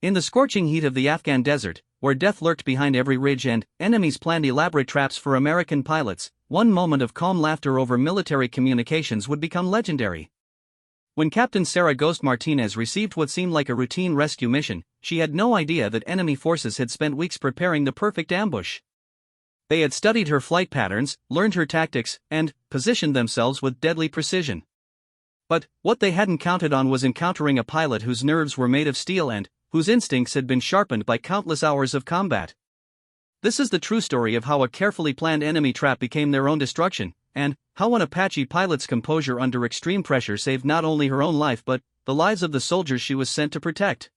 In the scorching heat of the Afghan desert, where death lurked behind every ridge and enemies planned elaborate traps for American pilots, one moment of calm laughter over military communications would become legendary. When Captain Sarah "Ghost" Martinez received what seemed like a routine rescue mission, she had no idea that enemy forces had spent weeks preparing the perfect ambush. They had studied her flight patterns, learned her tactics, and positioned themselves with deadly precision. But what they hadn't counted on was encountering a pilot whose nerves were made of steel and whose instincts had been sharpened by countless hours of combat. This is the true story of how a carefully planned enemy trap became their own destruction, and how an Apache pilot's composure under extreme pressure saved not only her own life but the lives of the soldiers she was sent to protect.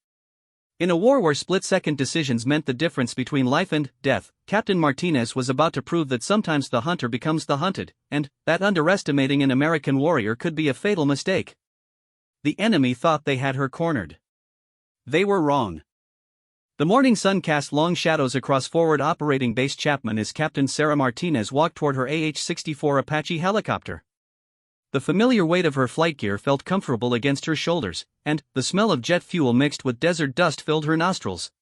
In a war where split-second decisions meant the difference between life and death, Captain Martinez was about to prove that sometimes the hunter becomes the hunted, and that underestimating an American warrior could be a fatal mistake. The enemy thought they had her cornered. They were wrong. The morning sun cast long shadows across Forward Operating Base Chapman as Captain Sarah Martinez walked toward her AH-64 Apache helicopter. The familiar weight of her flight gear felt comfortable against her shoulders, and the smell of jet fuel mixed with desert dust filled her nostrils.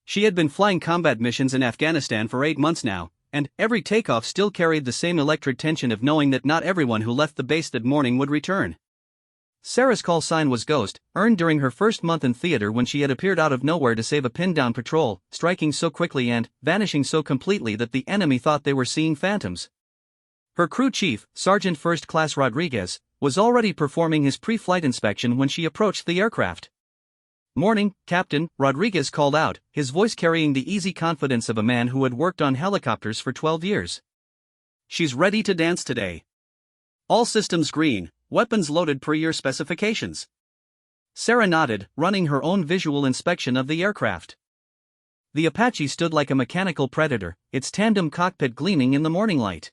She had been flying combat missions in Afghanistan for 8 months now, and every takeoff still carried the same electric tension of knowing that not everyone who left the base that morning would return. Sarah's call sign was Ghost, earned during her first month in theater when she had appeared out of nowhere to save a pinned-down patrol, striking so quickly and vanishing so completely that the enemy thought they were seeing phantoms. Her crew chief, Sergeant First Class Rodriguez, was already performing his pre-flight inspection when she approached the aircraft. "Morning, Captain," Rodriguez called out, his voice carrying the easy confidence of a man who had worked on helicopters for 12 years. "She's ready to dance today. All systems green. Weapons loaded per your specifications." Sarah nodded, running her own visual inspection of the aircraft. The Apache stood like a mechanical predator, its tandem cockpit gleaming in the morning light.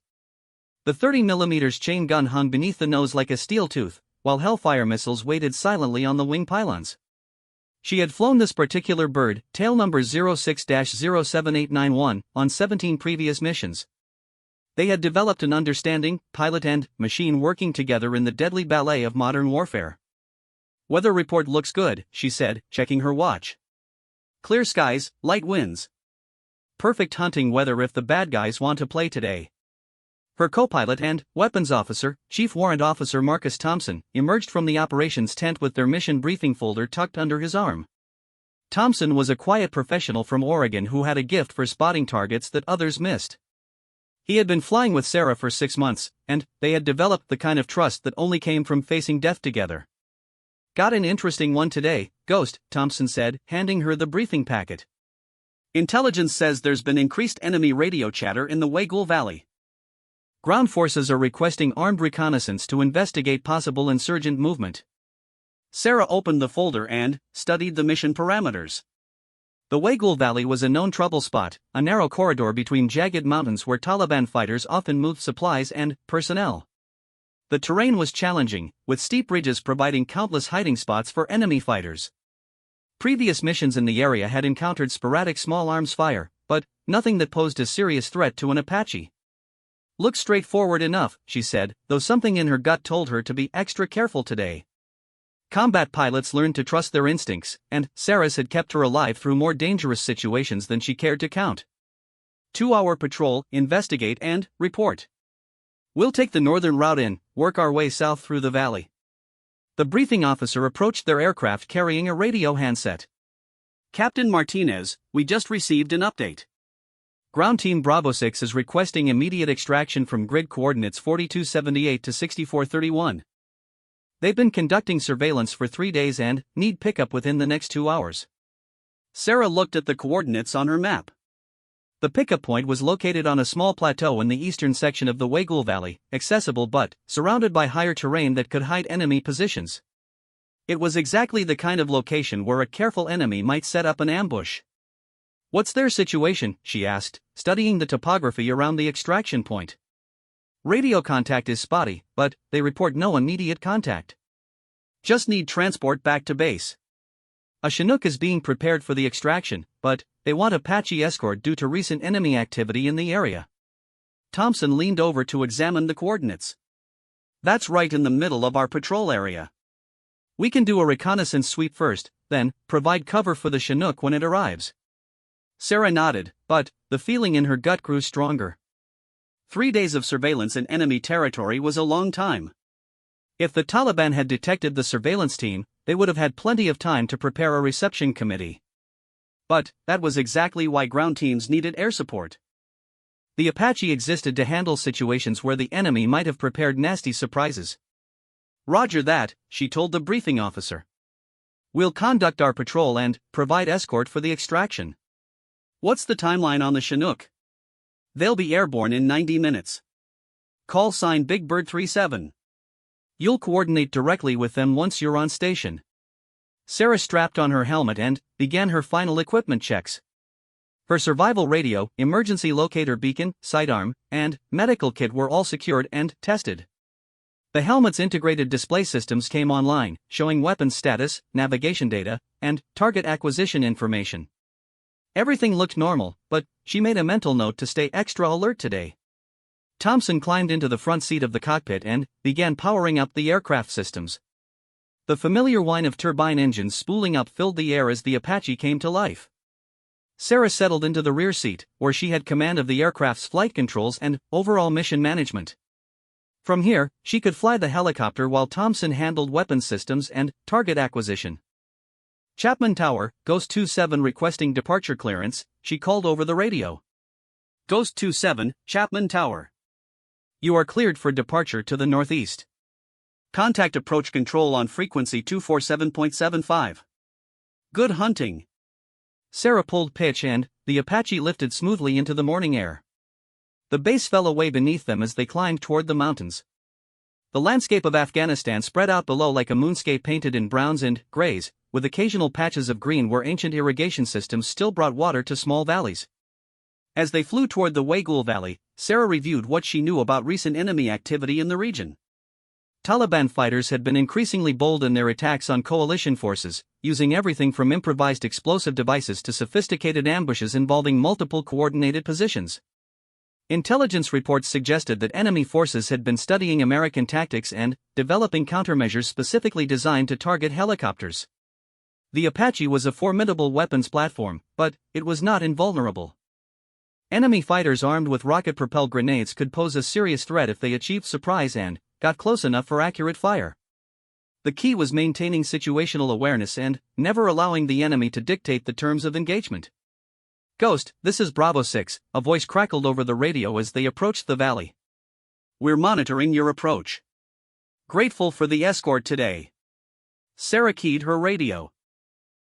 The 30mm chain gun hung beneath the nose like a steel tooth, while Hellfire missiles waited silently on the wing pylons. She had flown this particular bird, tail number 06-07891, on 17 previous missions. They had developed an understanding, pilot and machine working together in the deadly ballet of modern warfare. "Weather report looks good," she said, checking her watch. "Clear skies, light winds. Perfect hunting weather if the bad guys want to play today." Her co-pilot and weapons officer, Chief Warrant Officer Marcus Thompson, emerged from the operations tent with their mission briefing folder tucked under his arm. Thompson was a quiet professional from Oregon who had a gift for spotting targets that others missed. He had been flying with Sarah for 6 months, and they had developed the kind of trust that only came from facing death together. "Got an interesting one today, Ghost," Thompson said, handing her the briefing packet. "Intelligence says there's been increased enemy radio chatter in the Waygul Valley. Ground forces are requesting armed reconnaissance to investigate possible insurgent movement." Sarah opened the folder and studied the mission parameters. The Waygul Valley was a known trouble spot, a narrow corridor between jagged mountains where Taliban fighters often moved supplies and personnel. The terrain was challenging, with steep ridges providing countless hiding spots for enemy fighters. Previous missions in the area had encountered sporadic small arms fire, but nothing that posed a serious threat to an Apache. "Looks straightforward enough," she said, though something in her gut told her to be extra careful today. Combat pilots learned to trust their instincts, and Sarah's had kept her alive through more dangerous situations than she cared to count. 2-hour patrol, investigate and report. We'll take the northern route in, work our way south through the valley. The briefing officer approached their aircraft carrying a radio handset. "Captain Martinez, we just received an update. Ground Team Bravo 6 is requesting immediate extraction from grid coordinates 4278 to 6431. They've been conducting surveillance for 3 days and need pickup within the next 2 hours." Sarah looked at the coordinates on her map. The pickup point was located on a small plateau in the eastern section of the Waygul Valley, accessible but surrounded by higher terrain that could hide enemy positions. It was exactly the kind of location where a careful enemy might set up an ambush. "What's their situation?" she asked, studying the topography around the extraction point. "Radio contact is spotty, but they report no immediate contact. Just need transport back to base. A Chinook is being prepared for the extraction, but they want Apache escort due to recent enemy activity in the area." Thompson leaned over to examine the coordinates. "That's right in the middle of our patrol area. We can do a reconnaissance sweep first, then provide cover for the Chinook when it arrives. Sarah nodded, but the feeling in her gut grew stronger. 3 days of surveillance in enemy territory was a long time. If the Taliban had detected the surveillance team, they would have had plenty of time to prepare a reception committee. But that was exactly why ground teams needed air support. The Apache existed to handle situations where the enemy might have prepared nasty surprises. Roger that, she told the briefing officer. We'll conduct our patrol and provide escort for the extraction. What's the timeline on the Chinook? They'll be airborne in 90 minutes. Call sign Big Bird 37. You'll coordinate directly with them once you're on station. Sarah strapped on her helmet and began her final equipment checks. Her survival radio, emergency locator beacon, sidearm, and medical kit were all secured and tested. The helmet's integrated display systems came online, showing weapons status, navigation data, and target acquisition information. Everything looked normal, but she made a mental note to stay extra alert today. Thompson climbed into the front seat of the cockpit and began powering up the aircraft systems. The familiar whine of turbine engines spooling up filled the air as the Apache came to life. Sarah settled into the rear seat, where she had command of the aircraft's flight controls and overall mission management. From here, she could fly the helicopter while Thompson handled weapons systems and target acquisition. Chapman Tower, Ghost 27 requesting departure clearance, she called over the radio. Ghost 27, Chapman Tower. You are cleared for departure to the northeast. Contact approach control on frequency 247.75. Good hunting. Sarah pulled pitch and the Apache lifted smoothly into the morning air. The base fell away beneath them as they climbed toward the mountains. The landscape of Afghanistan spread out below like a moonscape painted in browns and grays, with occasional patches of green where ancient irrigation systems still brought water to small valleys. As they flew toward the Waygul Valley, Sarah reviewed what she knew about recent enemy activity in the region. Taliban fighters had been increasingly bold in their attacks on coalition forces, using everything from improvised explosive devices to sophisticated ambushes involving multiple coordinated positions. Intelligence reports suggested that enemy forces had been studying American tactics and developing countermeasures specifically designed to target helicopters. The Apache was a formidable weapons platform, but it was not invulnerable. Enemy fighters armed with rocket-propelled grenades could pose a serious threat if they achieved surprise and got close enough for accurate fire. The key was maintaining situational awareness and never allowing the enemy to dictate the terms of engagement. Ghost, this is Bravo 6, a voice crackled over the radio as they approached the valley. We're monitoring your approach. Grateful for the escort today. Sarah keyed her radio.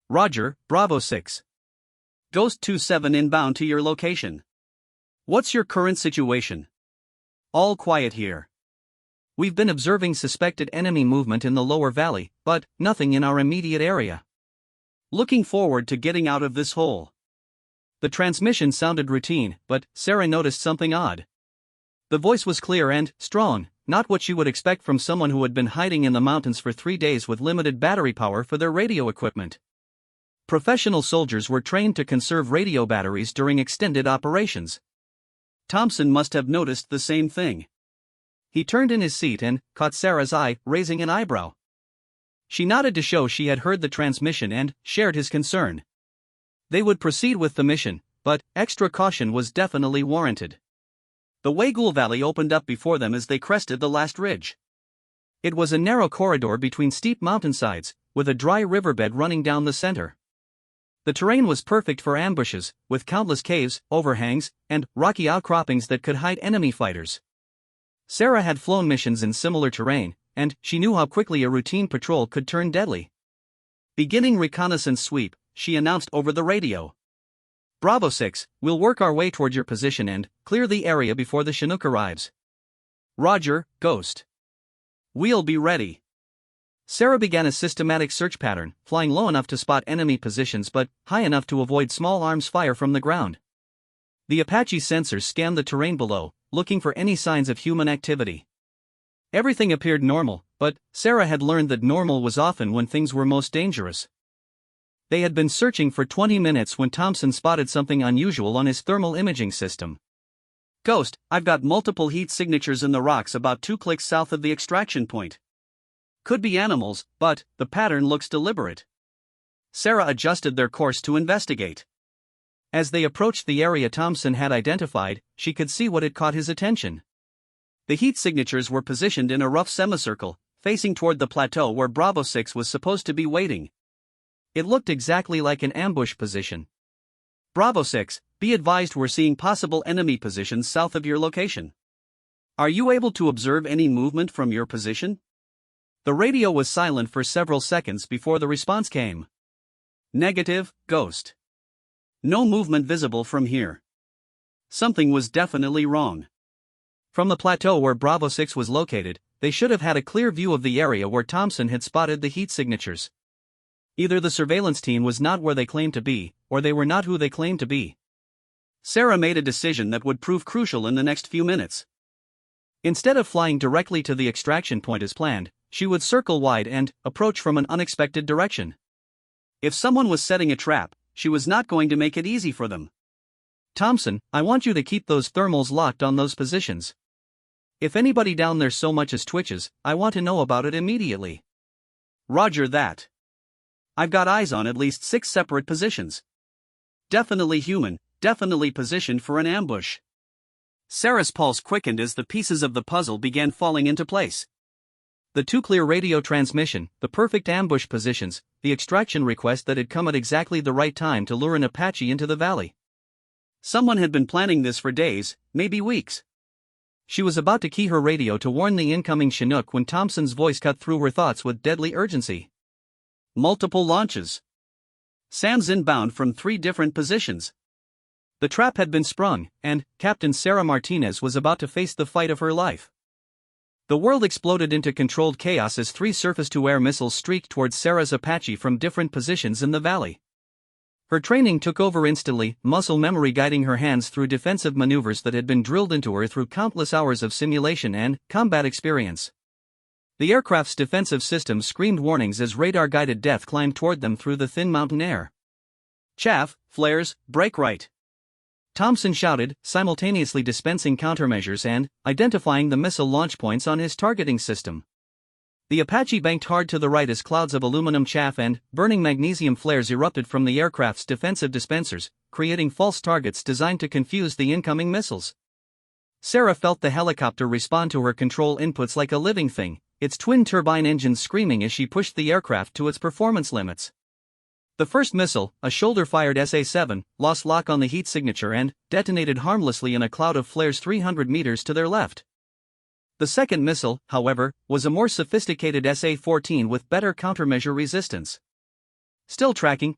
Roger, Bravo 6. Ghost 27 inbound to your location. What's your current situation? All quiet here. We've been observing suspected enemy movement in the lower valley, but nothing in our immediate area. Looking forward to getting out of this hole. The transmission sounded routine, but Sarah noticed something odd. The voice was clear and strong, not what you would expect from someone who had been hiding in the mountains for 3 days with limited battery power for their radio equipment. Professional soldiers were trained to conserve radio batteries during extended operations. Thompson must have noticed the same thing. He turned in his seat and caught Sarah's eye, raising an eyebrow. She nodded to show she had heard the transmission and shared his concern. They would proceed with the mission, but extra caution was definitely warranted. The Waygul Valley opened up before them as they crested the last ridge. It was a narrow corridor between steep mountainsides, with a dry riverbed running down the center. The terrain was perfect for ambushes, with countless caves, overhangs, and rocky outcroppings that could hide enemy fighters. Sarah had flown missions in similar terrain, and she knew how quickly a routine patrol could turn deadly. Beginning reconnaissance sweep, she announced over the radio. Bravo 6, we'll work our way toward your position and clear the area before the Chinook arrives. Roger, Ghost. We'll be ready. Sarah began a systematic search pattern, flying low enough to spot enemy positions but high enough to avoid small arms fire from the ground. The Apache sensors scanned the terrain below, looking for any signs of human activity. Everything appeared normal, but Sarah had learned that normal was often when things were most dangerous. They had been searching for 20 minutes when Thompson spotted something unusual on his thermal imaging system. Ghost, I've got multiple heat signatures in the rocks about 2 clicks south of the extraction point. Could be animals, but the pattern looks deliberate. Sarah adjusted their course to investigate. As they approached the area Thompson had identified, she could see what had caught his attention. The heat signatures were positioned in a rough semicircle, facing toward the plateau where Bravo 6 was supposed to be waiting. It looked exactly like an ambush position. Bravo 6, be advised we're seeing possible enemy positions south of your location. Are you able to observe any movement from your position? The radio was silent for several seconds before the response came. Negative, Ghost. No movement visible from here. Something was definitely wrong. From the plateau where Bravo 6 was located, they should have had a clear view of the area where Thompson had spotted the heat signatures. Either the surveillance team was not where they claimed to be, or they were not who they claimed to be. Sarah made a decision that would prove crucial in the next few minutes. Instead of flying directly to the extraction point as planned, she would circle wide and approach from an unexpected direction. If someone was setting a trap, she was not going to make it easy for them. Thompson, I want you to keep those thermals locked on those positions. If anybody down there so much as twitches, I want to know about it immediately. Roger that. I've got eyes on at least 6 separate positions. Definitely human, definitely positioned for an ambush. Sarah's pulse quickened as the pieces of the puzzle began falling into place. The 2-clear radio transmission, the perfect ambush positions, the extraction request that had come at exactly the right time to lure an Apache into the valley. Someone had been planning this for days, maybe weeks. She was about to key her radio to warn the incoming Chinook when Thompson's voice cut through her thoughts with deadly urgency. Multiple launches. SAMs inbound from 3 different positions. The trap had been sprung, and Captain Sarah Martinez was about to face the fight of her life. The world exploded into controlled chaos as 3 surface-to-air missiles streaked towards Sarah's Apache from different positions in the valley. Her training took over instantly, muscle memory guiding her hands through defensive maneuvers that had been drilled into her through countless hours of simulation and combat experience. The aircraft's defensive systems screamed warnings as radar-guided death climbed toward them through the thin mountain air. Chaff, flares, brake right. Thompson shouted, simultaneously dispensing countermeasures and identifying the missile launch points on his targeting system. The Apache banked hard to the right as clouds of aluminum chaff and burning magnesium flares erupted from the aircraft's defensive dispensers, creating false targets designed to confuse the incoming missiles. Sarah felt the helicopter respond to her control inputs like a living thing, its twin-turbine engines screaming as she pushed the aircraft to its performance limits. The first missile, a shoulder-fired SA-7, lost lock on the heat signature and detonated harmlessly in a cloud of flares 300 meters to their left. The second missile, however, was a more sophisticated SA-14 with better countermeasure resistance. Still tracking,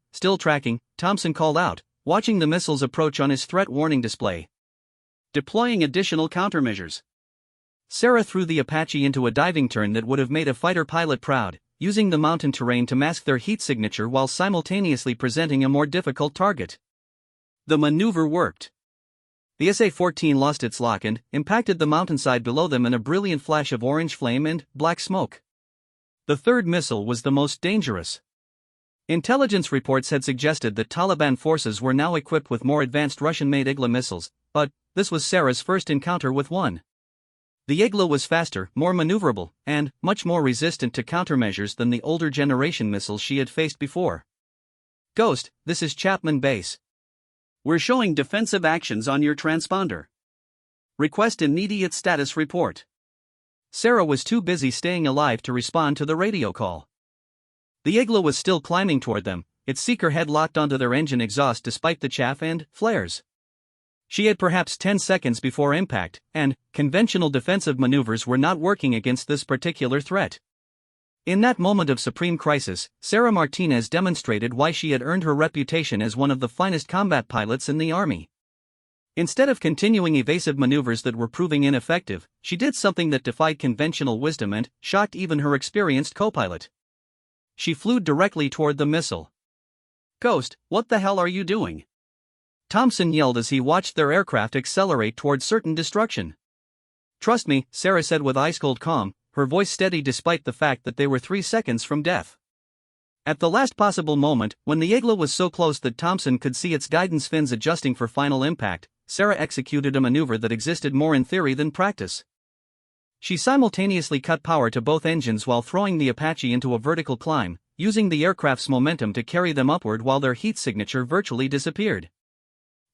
Thompson called out, watching the missiles approach on his threat warning display. Deploying additional countermeasures. Sarah threw the Apache into a diving turn that would have made a fighter pilot proud, using the mountain terrain to mask their heat signature while simultaneously presenting a more difficult target. The maneuver worked. The SA-14 lost its lock and impacted the mountainside below them in a brilliant flash of orange flame and black smoke. The third missile was the most dangerous. Intelligence reports had suggested that Taliban forces were now equipped with more advanced Russian-made Igla missiles, but this was Sarah's first encounter with one. The Igla was faster, more maneuverable, and much more resistant to countermeasures than the older generation missiles she had faced before. Ghost, this is Chapman Base. We're showing defensive actions on your transponder. Request immediate status report. Sarah was too busy staying alive to respond to the radio call. The Igla was still climbing toward them, its seeker head locked onto their engine exhaust despite the chaff and flares. She had perhaps 10 seconds before impact, and conventional defensive maneuvers were not working against this particular threat. In that moment of supreme crisis, Sarah Martinez demonstrated why she had earned her reputation as one of the finest combat pilots in the Army. Instead of continuing evasive maneuvers that were proving ineffective, she did something that defied conventional wisdom and shocked even her experienced co-pilot. She flew directly toward the missile. Ghost, what the hell are you doing? Thompson yelled as he watched their aircraft accelerate toward certain destruction. Trust me, Sarah said with ice-cold calm, her voice steady despite the fact that they were 3 seconds from death. At the last possible moment, when the Igla was so close that Thompson could see its guidance fins adjusting for final impact, Sarah executed a maneuver that existed more in theory than practice. She simultaneously cut power to both engines while throwing the Apache into a vertical climb, using the aircraft's momentum to carry them upward while their heat signature virtually disappeared.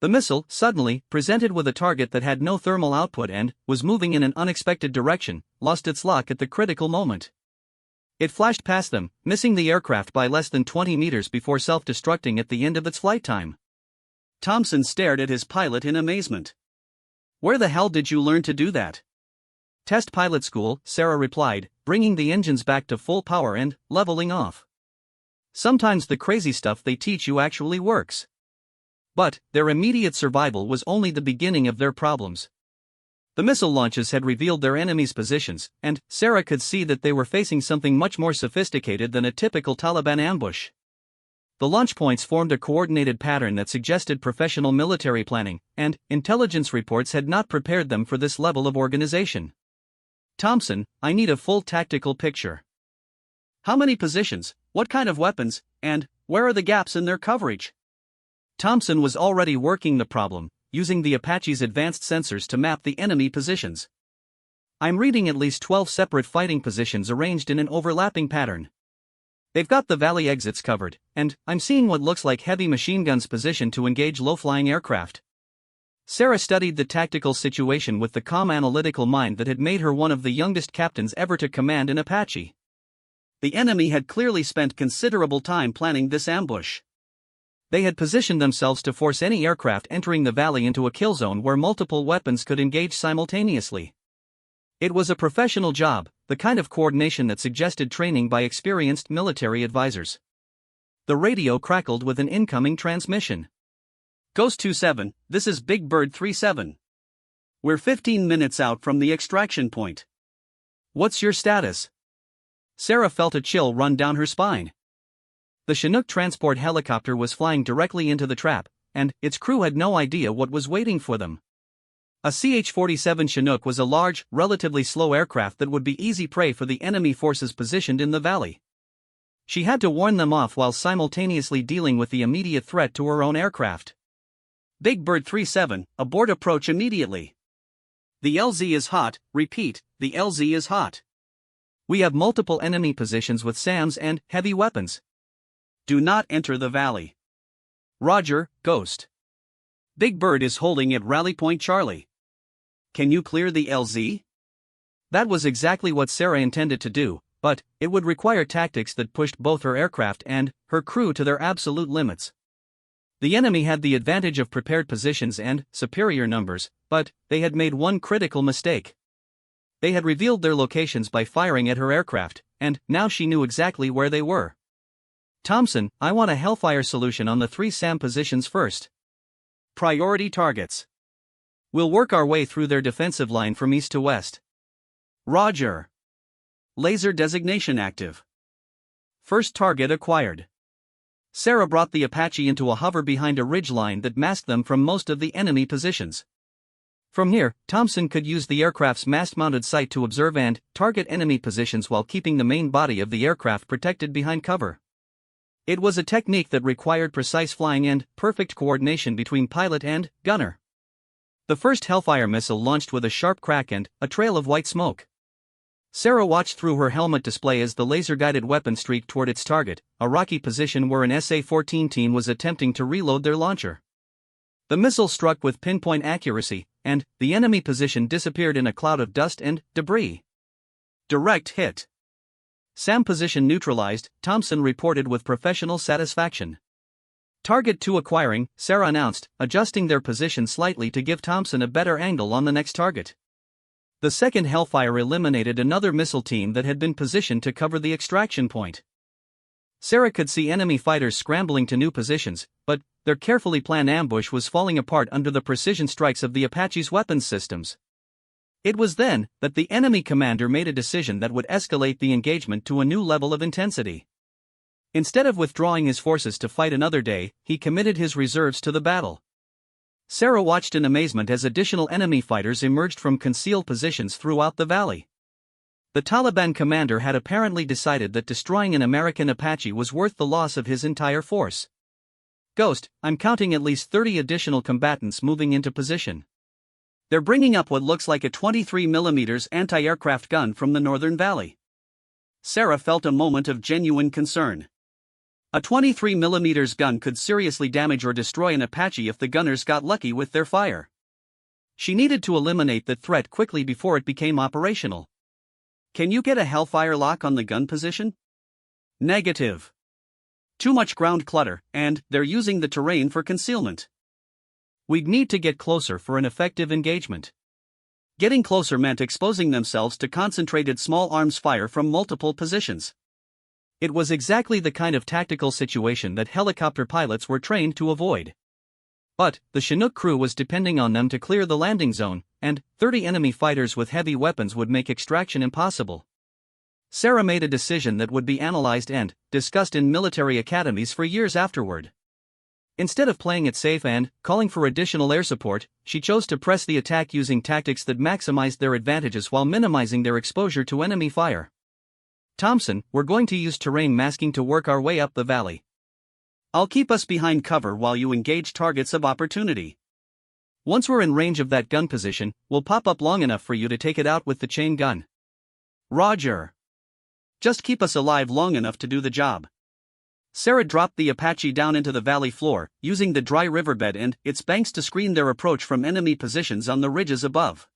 The missile, suddenly, presented with a target that had no thermal output and was moving in an unexpected direction, lost its lock at the critical moment. It flashed past them, missing the aircraft by less than 20 meters before self-destructing at the end of its flight time. Thompson stared at his pilot in amazement. "Where the hell did you learn to do that?" "Test pilot school," Sarah replied, bringing the engines back to full power and leveling off. "Sometimes the crazy stuff they teach you actually works." But their immediate survival was only the beginning of their problems. The missile launches had revealed their enemies' positions, and Sarah could see that they were facing something much more sophisticated than a typical Taliban ambush. The launch points formed a coordinated pattern that suggested professional military planning, and intelligence reports had not prepared them for this level of organization. "Thompson, I need a full tactical picture. How many positions, what kind of weapons, and where are the gaps in their coverage?" Thompson was already working the problem, using the Apache's advanced sensors to map the enemy positions. "I'm reading at least 12 separate fighting positions arranged in an overlapping pattern. They've got the valley exits covered, and I'm seeing what looks like heavy machine guns positioned to engage low-flying aircraft." Sarah studied the tactical situation with the calm analytical mind that had made her one of the youngest captains ever to command an Apache. The enemy had clearly spent considerable time planning this ambush. They had positioned themselves to force any aircraft entering the valley into a kill zone where multiple weapons could engage simultaneously. It was a professional job, the kind of coordination that suggested training by experienced military advisors. The radio crackled with an incoming transmission. "Ghost 27, this is Big Bird 37. We're 15 minutes out from the extraction point. What's your status?" Sarah felt a chill run down her spine. The Chinook transport helicopter was flying directly into the trap, and its crew had no idea what was waiting for them. A CH-47 Chinook was a large, relatively slow aircraft that would be easy prey for the enemy forces positioned in the valley. She had to warn them off while simultaneously dealing with the immediate threat to her own aircraft. "Big Bird 37, abort approach immediately. The LZ is hot, repeat, the LZ is hot. We have multiple enemy positions with SAMs and heavy weapons. Do not enter the valley. Roger, Ghost. Big Bird is holding at Rally Point Charlie. Can you clear the LZ?" That was exactly what Sarah intended to do, but it would require tactics that pushed both her aircraft and her crew to their absolute limits. The enemy had the advantage of prepared positions and superior numbers, but they had made one critical mistake. They had revealed their locations by firing at her aircraft, and now she knew exactly where they were. "Thompson, I want a Hellfire solution on the 3 SAM positions first. Priority targets. We'll work our way through their defensive line from east to west." "Roger. Laser designation active. First target acquired." Sarah brought the Apache into a hover behind a ridge line that masked them from most of the enemy positions. From here, Thompson could use the aircraft's mast-mounted sight to observe and target enemy positions while keeping the main body of the aircraft protected behind cover. It was a technique that required precise flying and perfect coordination between pilot and gunner. The first Hellfire missile launched with a sharp crack and a trail of white smoke. Sarah watched through her helmet display as the laser-guided weapon streaked toward its target, a rocky position where an SA-14 team was attempting to reload their launcher. The missile struck with pinpoint accuracy, and the enemy position disappeared in a cloud of dust and debris. Direct hit. SAM position neutralized, Thompson reported with professional satisfaction. "Target 2 acquiring," Sarah announced, adjusting their position slightly to give Thompson a better angle on the next target. The second Hellfire eliminated another missile team that had been positioned to cover the extraction point. Sarah could see enemy fighters scrambling to new positions, but their carefully planned ambush was falling apart under the precision strikes of the Apache's weapons systems. It was then that the enemy commander made a decision that would escalate the engagement to a new level of intensity. Instead of withdrawing his forces to fight another day, he committed his reserves to the battle. Sarah watched in amazement as additional enemy fighters emerged from concealed positions throughout the valley. The Taliban commander had apparently decided that destroying an American Apache was worth the loss of his entire force. "Ghost, I'm counting at least 30 additional combatants moving into position. They're bringing up what looks like a 23mm anti-aircraft gun from the northern valley." Sarah felt a moment of genuine concern. A 23mm gun could seriously damage or destroy an Apache if the gunners got lucky with their fire. She needed to eliminate that threat quickly before it became operational. Can you get a Hellfire lock on the gun position? Negative. Too much ground clutter, and they're using the terrain for concealment. We'd need to get closer for an effective engagement. Getting closer meant exposing themselves to concentrated small arms fire from multiple positions. It was exactly the kind of tactical situation that helicopter pilots were trained to avoid. But the Chinook crew was depending on them to clear the landing zone, and 30 enemy fighters with heavy weapons would make extraction impossible. Sarah made a decision that would be analyzed and discussed in military academies for years afterward. Instead of playing it safe and calling for additional air support, she chose to press the attack using tactics that maximized their advantages while minimizing their exposure to enemy fire. Thompson, we're going to use terrain masking to work our way up the valley. I'll keep us behind cover while you engage targets of opportunity. Once we're in range of that gun position, we'll pop up long enough for you to take it out with the chain gun. Roger. Just keep us alive long enough to do the job. Sarah dropped the Apache down into the valley floor, using the dry riverbed and its banks to screen their approach from enemy positions on the ridges above.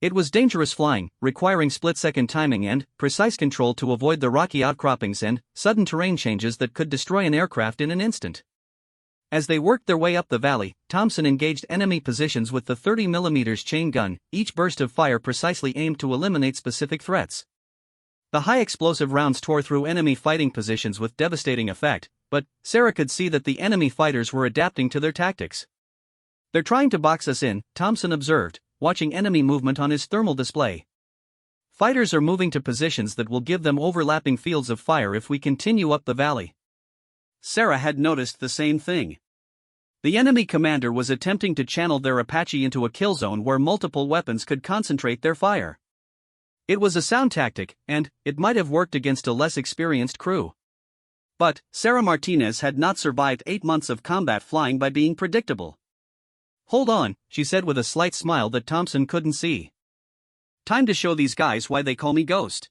It was dangerous flying, requiring split-second timing and precise control to avoid the rocky outcroppings and sudden terrain changes that could destroy an aircraft in an instant. As they worked their way up the valley, Thompson engaged enemy positions with the 30mm chain gun, each burst of fire precisely aimed to eliminate specific threats. The high explosive rounds tore through enemy fighting positions with devastating effect, but Sarah could see that the enemy fighters were adapting to their tactics. They're trying to box us in, Thompson observed, watching enemy movement on his thermal display. Fighters are moving to positions that will give them overlapping fields of fire if we continue up the valley. Sarah had noticed the same thing. The enemy commander was attempting to channel their Apache into a kill zone where multiple weapons could concentrate their fire. It was a sound tactic, and it might have worked against a less experienced crew. But Sarah Martinez had not survived 8 months of combat flying by being predictable. Hold on, she said with a slight smile that Thompson couldn't see. Time to show these guys why they call me Ghost.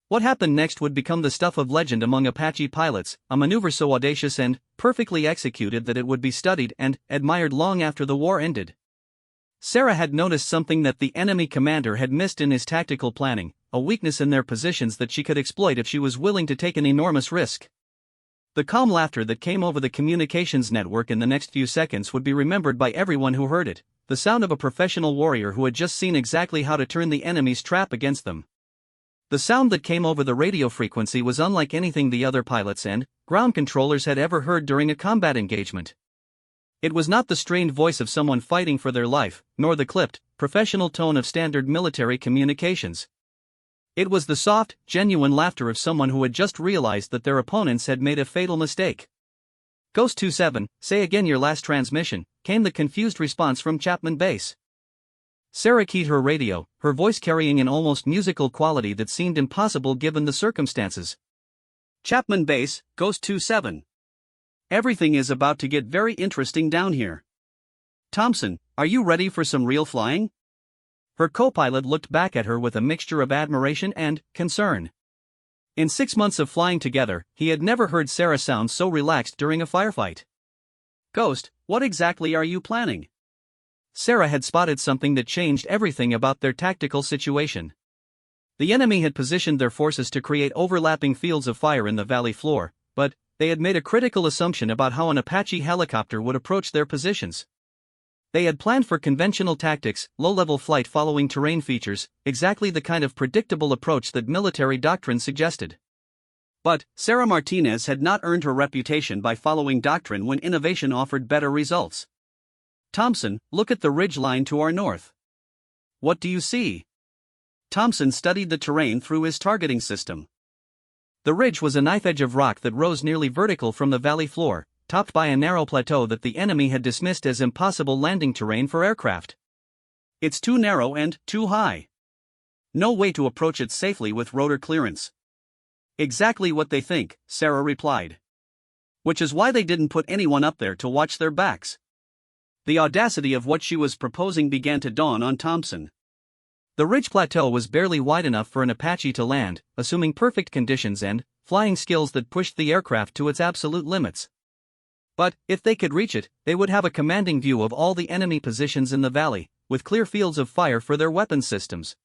What happened next would become the stuff of legend among Apache pilots, a maneuver so audacious and perfectly executed that it would be studied and admired long after the war ended. Sarah had noticed something that the enemy commander had missed in his tactical planning, a weakness in their positions that she could exploit if she was willing to take an enormous risk. The calm laughter that came over the communications network in the next few seconds would be remembered by everyone who heard it, the sound of a professional warrior who had just seen exactly how to turn the enemy's trap against them. The sound that came over the radio frequency was unlike anything the other pilots and ground controllers had ever heard during a combat engagement. It was not the strained voice of someone fighting for their life, nor the clipped, professional tone of standard military communications. It was the soft, genuine laughter of someone who had just realized that their opponents had made a fatal mistake. Ghost 27, say again your last transmission, came the confused response from Chapman Base. Sarah keyed her radio, her voice carrying an almost musical quality that seemed impossible given the circumstances. Chapman Base, Ghost 27. Everything is about to get very interesting down here. Thompson, are you ready for some real flying? Her co-pilot looked back at her with a mixture of admiration and concern. In 6 months of flying together, he had never heard Sarah sound so relaxed during a firefight. Ghost, what exactly are you planning? Sarah had spotted something that changed everything about their tactical situation. The enemy had positioned their forces to create overlapping fields of fire in the valley floor, but they had made a critical assumption about how an Apache helicopter would approach their positions. They had planned for conventional tactics, low-level flight following terrain features, exactly the kind of predictable approach that military doctrine suggested. But Sarah Martinez had not earned her reputation by following doctrine when innovation offered better results. Thompson, look at the ridge line to our north. What do you see? Thompson studied the terrain through his targeting system. The ridge was a knife edge of rock that rose nearly vertical from the valley floor, topped by a narrow plateau that the enemy had dismissed as impossible landing terrain for aircraft. It's too narrow and too high. No way to approach it safely with rotor clearance. Exactly what they think, Sarah replied. Which is why they didn't put anyone up there to watch their backs. The audacity of what she was proposing began to dawn on Thompson. The ridge plateau was barely wide enough for an Apache to land, assuming perfect conditions and flying skills that pushed the aircraft to its absolute limits. But, if they could reach it, they would have a commanding view of all the enemy positions in the valley, with clear fields of fire for their weapons systems.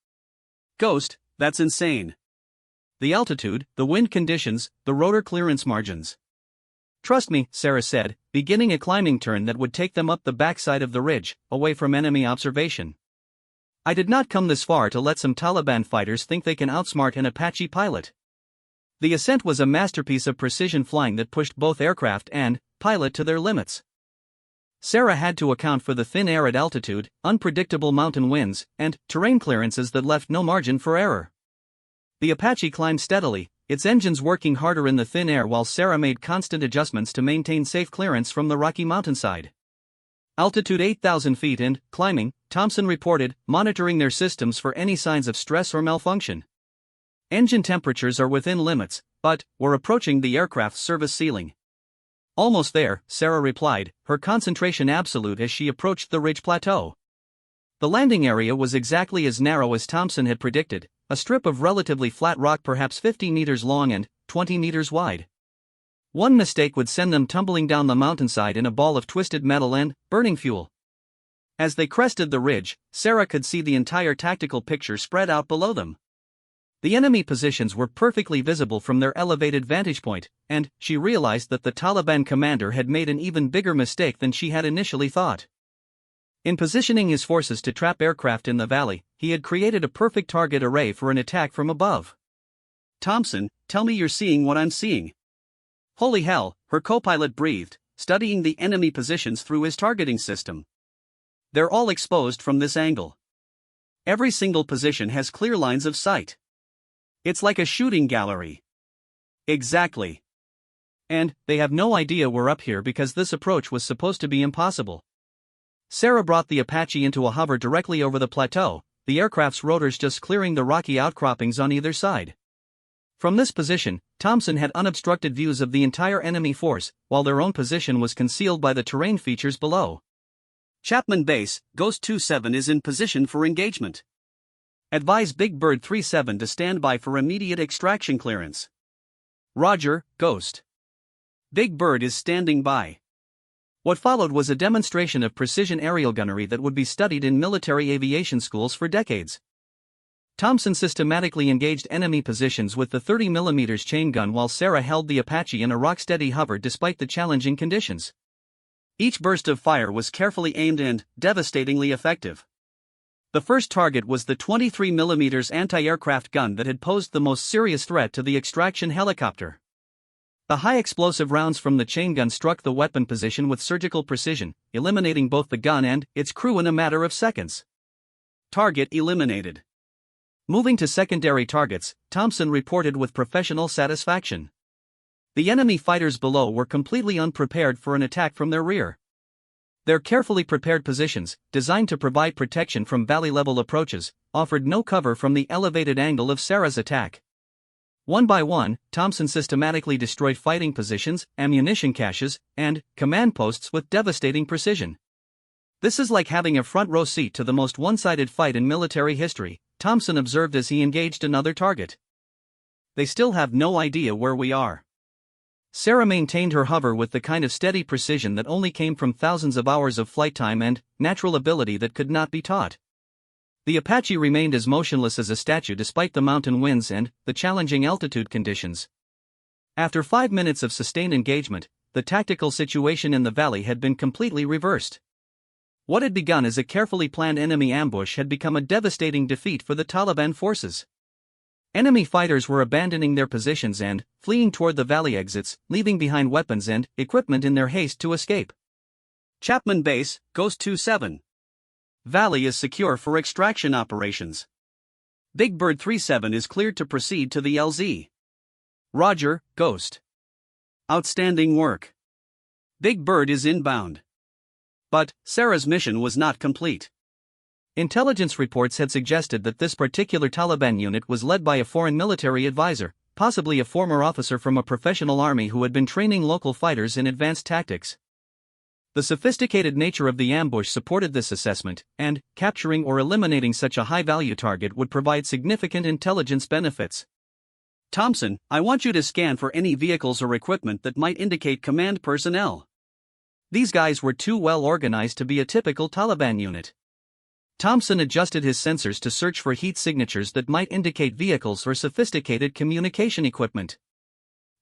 Ghost, that's insane. The altitude, the wind conditions, the rotor clearance margins. Trust me, Sarah said, beginning a climbing turn that would take them up the backside of the ridge, away from enemy observation. I did not come this far to let some Taliban fighters think they can outsmart an Apache pilot. The ascent was a masterpiece of precision flying that pushed both aircraft and pilot to their limits. Sarah had to account for the thin air at altitude, unpredictable mountain winds, and terrain clearances that left no margin for error. The Apache climbed steadily, its engines working harder in the thin air while Sarah made constant adjustments to maintain safe clearance from the rocky mountainside. Altitude 8,000 feet and climbing, Thompson reported, monitoring their systems for any signs of stress or malfunction. Engine temperatures are within limits, but we're approaching the aircraft's service ceiling. Almost there, Sarah replied, her concentration absolute as she approached the ridge plateau. The landing area was exactly as narrow as Thompson had predicted, a strip of relatively flat rock perhaps 50 meters long and 20 meters wide. One mistake would send them tumbling down the mountainside in a ball of twisted metal and burning fuel. As they crested the ridge, Sarah could see the entire tactical picture spread out below them. The enemy positions were perfectly visible from their elevated vantage point, and she realized that the Taliban commander had made an even bigger mistake than she had initially thought. In positioning his forces to trap aircraft in the valley, he had created a perfect target array for an attack from above. Thompson, tell me you're seeing what I'm seeing. Holy hell, her co-pilot breathed, studying the enemy positions through his targeting system. They're all exposed from this angle. Every single position has clear lines of sight. It's like a shooting gallery. Exactly. And they have no idea we're up here because this approach was supposed to be impossible. Sarah brought the Apache into a hover directly over the plateau, the aircraft's rotors just clearing the rocky outcroppings on either side. From this position, Thompson had unobstructed views of the entire enemy force, while their own position was concealed by the terrain features below. Chapman Base, Ghost 27 is in position for engagement. Advise Big Bird 37 to stand by for immediate extraction clearance. Roger, Ghost. Big Bird is standing by. What followed was a demonstration of precision aerial gunnery that would be studied in military aviation schools for decades. Thompson systematically engaged enemy positions with the 30mm chain gun while Sarah held the Apache in a rock-steady hover despite the challenging conditions. Each burst of fire was carefully aimed and devastatingly effective. The first target was the 23mm anti-aircraft gun that had posed the most serious threat to the extraction helicopter. The high-explosive rounds from the chain gun struck the weapon position with surgical precision, eliminating both the gun and its crew in a matter of seconds. Target eliminated. Moving to secondary targets, Thompson reported with professional satisfaction. The enemy fighters below were completely unprepared for an attack from their rear. Their carefully prepared positions, designed to provide protection from valley-level approaches, offered no cover from the elevated angle of Sarah's attack. One by one, Thompson systematically destroyed fighting positions, ammunition caches, and command posts with devastating precision. This is like having a front-row seat to the most one-sided fight in military history, Thompson observed as he engaged another target. They still have no idea where we are. Sarah maintained her hover with the kind of steady precision that only came from thousands of hours of flight time and natural ability that could not be taught. The Apache remained as motionless as a statue despite the mountain winds and the challenging altitude conditions. After 5 minutes of sustained engagement, the tactical situation in the valley had been completely reversed. What had begun as a carefully planned enemy ambush had become a devastating defeat for the Taliban forces. Enemy fighters were abandoning their positions and fleeing toward the valley exits, leaving behind weapons and equipment in their haste to escape. Chapman Base, Ghost 27. Valley is secure for extraction operations. Big Bird 37 is cleared to proceed to the LZ. Roger, Ghost. Outstanding work. Big Bird is inbound. But Sarah's mission was not complete. Intelligence reports had suggested that this particular Taliban unit was led by a foreign military advisor, possibly a former officer from a professional army who had been training local fighters in advanced tactics. The sophisticated nature of the ambush supported this assessment, and capturing or eliminating such a high-value target would provide significant intelligence benefits. Thompson, I want you to scan for any vehicles or equipment that might indicate command personnel. These guys were too well organized to be a typical Taliban unit. Thompson adjusted his sensors to search for heat signatures that might indicate vehicles or sophisticated communication equipment.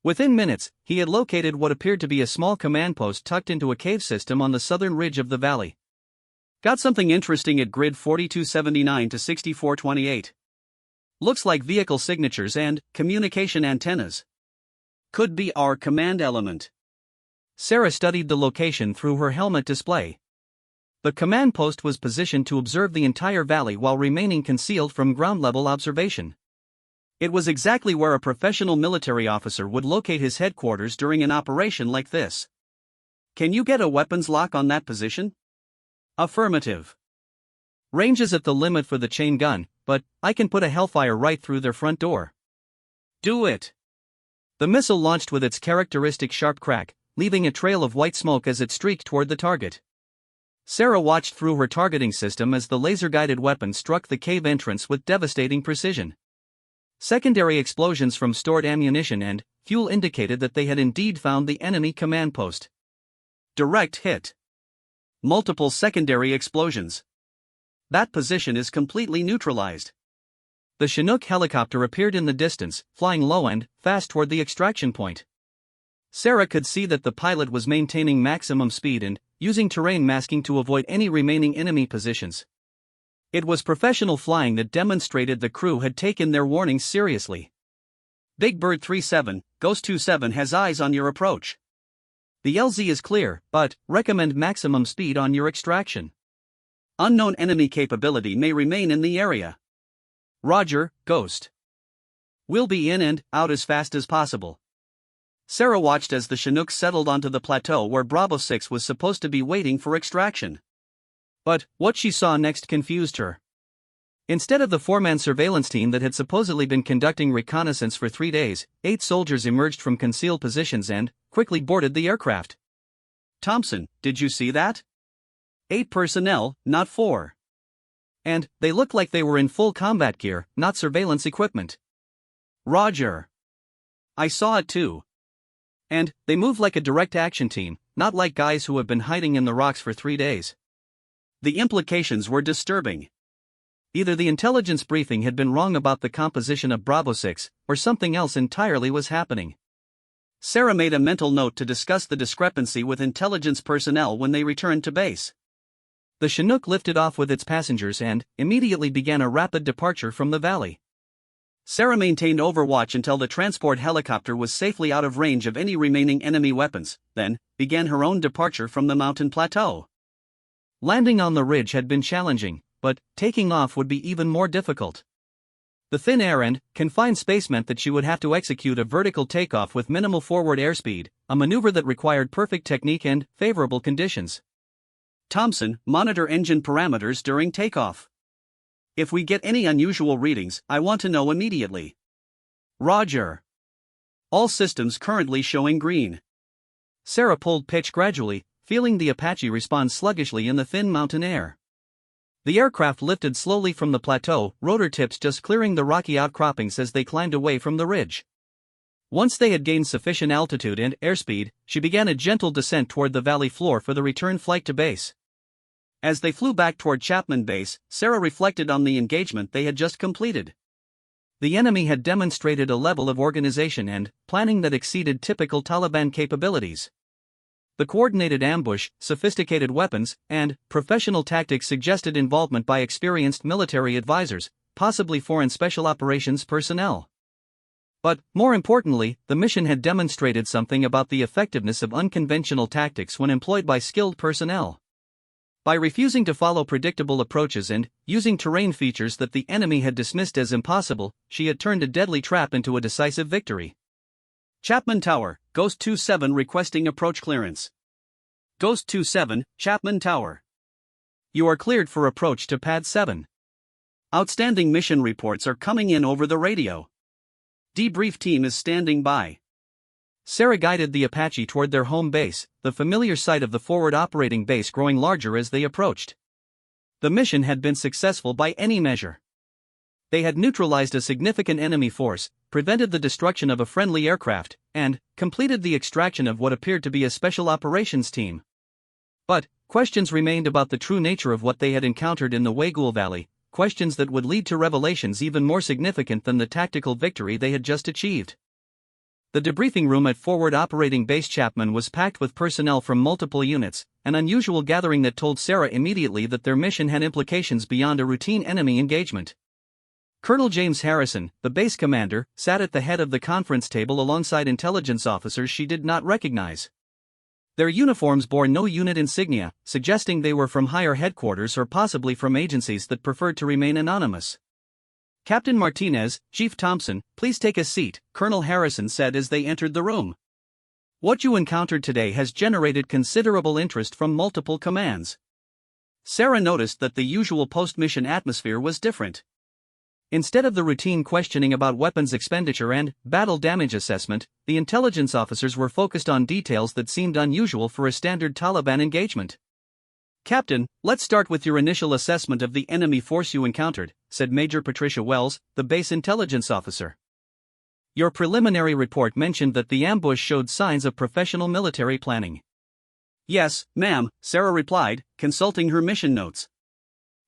Within minutes, he had located what appeared to be a small command post tucked into a cave system on the southern ridge of the valley. Got something interesting at grid 4279 to 6428. Looks like vehicle signatures and communication antennas. Could be our command element. Sarah studied the location through her helmet display. The command post was positioned to observe the entire valley while remaining concealed from ground-level observation. It was exactly where a professional military officer would locate his headquarters during an operation like this. Can you get a weapons lock on that position? Affirmative. Range is at the limit for the chain gun, but I can put a Hellfire right through their front door. Do it. The missile launched with its characteristic sharp crack, leaving a trail of white smoke as it streaked toward the target. Sarah watched through her targeting system as the laser-guided weapon struck the cave entrance with devastating precision. Secondary explosions from stored ammunition and fuel indicated that they had indeed found the enemy command post. Direct hit. Multiple secondary explosions. That position is completely neutralized. The Chinook helicopter appeared in the distance, flying low and fast toward the extraction point. Sarah could see that the pilot was maintaining maximum speed and using terrain masking to avoid any remaining enemy positions. It was professional flying that demonstrated the crew had taken their warnings seriously. Big Bird 37, Ghost 27 has eyes on your approach. The LZ is clear, but recommend maximum speed on your extraction. Unknown enemy capability may remain in the area. Roger, Ghost. We'll be in and out as fast as possible. Sarah watched as the Chinook settled onto the plateau where Bravo 6 was supposed to be waiting for extraction. But what she saw next confused her. Instead of the four-man surveillance team that had supposedly been conducting reconnaissance for 3 days, 8 soldiers emerged from concealed positions and quickly boarded the aircraft. Thompson, did you see that? 8 personnel, not 4. And they looked like they were in full combat gear, not surveillance equipment. Roger. I saw it too. And they moved like a direct action team, not like guys who have been hiding in the rocks for 3 days. The implications were disturbing. Either the intelligence briefing had been wrong about the composition of Bravo 6, or something else entirely was happening. Sarah made a mental note to discuss the discrepancy with intelligence personnel when they returned to base. The Chinook lifted off with its passengers and immediately began a rapid departure from the valley. Sarah maintained overwatch until the transport helicopter was safely out of range of any remaining enemy weapons, then began her own departure from the mountain plateau. Landing on the ridge had been challenging, but taking off would be even more difficult. The thin air and confined space meant that she would have to execute a vertical takeoff with minimal forward airspeed, a maneuver that required perfect technique and favorable conditions. Thompson, monitor engine parameters during takeoff. If we get any unusual readings, I want to know immediately. Roger. All systems currently showing green. Sarah pulled pitch gradually, feeling the Apache respond sluggishly in the thin mountain air. The aircraft lifted slowly from the plateau, rotor tips just clearing the rocky outcroppings as they climbed away from the ridge. Once they had gained sufficient altitude and airspeed, she began a gentle descent toward the valley floor for the return flight to base. As they flew back toward Chapman Base, Sarah reflected on the engagement they had just completed. The enemy had demonstrated a level of organization and planning that exceeded typical Taliban capabilities. The coordinated ambush, sophisticated weapons, and professional tactics suggested involvement by experienced military advisors, possibly foreign special operations personnel. But, more importantly, the mission had demonstrated something about the effectiveness of unconventional tactics when employed by skilled personnel. By refusing to follow predictable approaches and using terrain features that the enemy had dismissed as impossible, she had turned a deadly trap into a decisive victory. Chapman Tower, Ghost 27 requesting approach clearance. Ghost 27, Chapman Tower. You are cleared for approach to Pad 7. Outstanding mission reports are coming in over the radio. Debrief team is standing by. Sarah guided the Apache toward their home base, the familiar sight of the forward operating base growing larger as they approached. The mission had been successful by any measure. They had neutralized a significant enemy force, prevented the destruction of a friendly aircraft, and completed the extraction of what appeared to be a special operations team. But questions remained about the true nature of what they had encountered in the Waygul Valley, questions that would lead to revelations even more significant than the tactical victory they had just achieved. The debriefing room at Forward Operating Base Chapman was packed with personnel from multiple units, an unusual gathering that told Sarah immediately that their mission had implications beyond a routine enemy engagement. Colonel James Harrison, the base commander, sat at the head of the conference table alongside intelligence officers she did not recognize. Their uniforms bore no unit insignia, suggesting they were from higher headquarters or possibly from agencies that preferred to remain anonymous. "Captain Martinez, Chief Thompson, please take a seat," Colonel Harrison said as they entered the room. "What you encountered today has generated considerable interest from multiple commands." Sarah noticed that the usual post-mission atmosphere was different. Instead of the routine questioning about weapons expenditure and battle damage assessment, the intelligence officers were focused on details that seemed unusual for a standard Taliban engagement. "Captain, let's start with your initial assessment of the enemy force you encountered," said Major Patricia Wells, the base intelligence officer. "Your preliminary report mentioned that the ambush showed signs of professional military planning." "Yes, ma'am," Sarah replied, consulting her mission notes.